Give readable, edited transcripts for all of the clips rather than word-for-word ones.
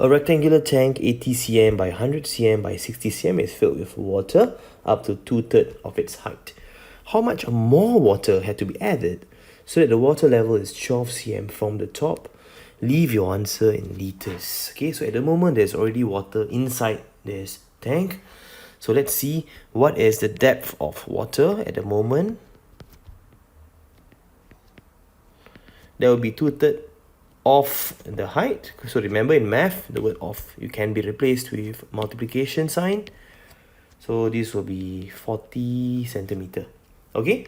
A rectangular tank 80 cm by 100 cm by 60 cm is filled with water up to 2/3 of its height. How much more water had to be added so that the water level is 12 cm from the top? Leave your answer in liters. Okay, so at the moment there's already water inside this tank. So let's see what is the depth of water at the moment. That will be 2/3 of the height. So remember, in math, the word of you can be replaced with multiplication sign. So this will be 40 centimeter. Okay.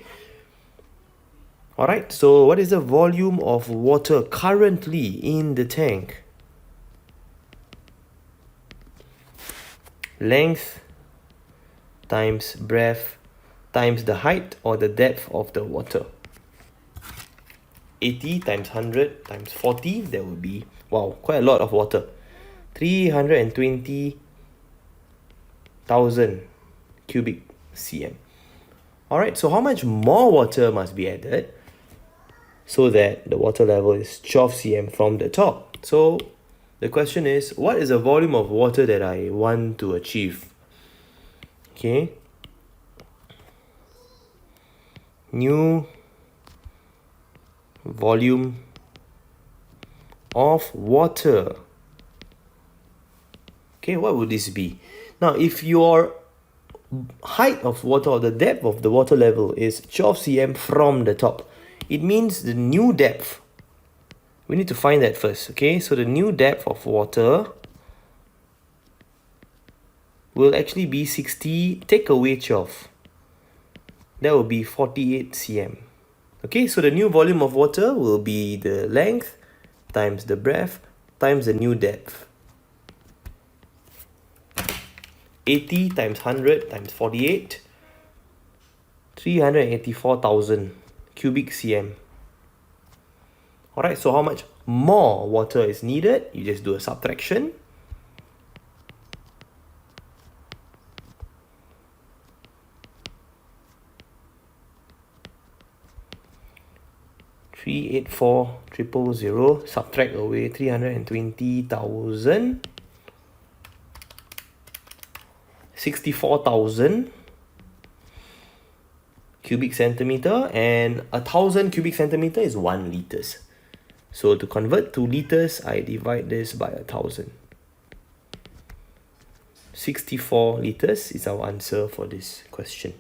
Alright, so what is the volume of water currently in the tank? Length times breadth times the height or the depth of the water. 80 times 100 times 40, that would be, wow, quite a lot of water. 320,000 cubic cm. Alright, so how much more water must be added so that the water level is 12 cm from the top? So the question is, what is the volume of water that I want to achieve? Okay. New volume of water. Okay, what would this be? Now, if your height of water or the depth of the water level is 12 cm from the top, it means the new depth. We need to find that first. Okay, so the new depth of water will actually be 60, take away 12. That will be 48 cm. Okay, so the new volume of water will be the length times the breadth times the new depth. 80 times 100 times 48, 384,000 cubic cm. Alright, so how much more water is needed? You just do a subtraction. $384,000, subtract away 320,000, 64,000 cubic centimeter, and 1,000 cubic centimeter is 1 liters. So to convert to liters, I divide this by 1,000. 64 liters is our answer for this question.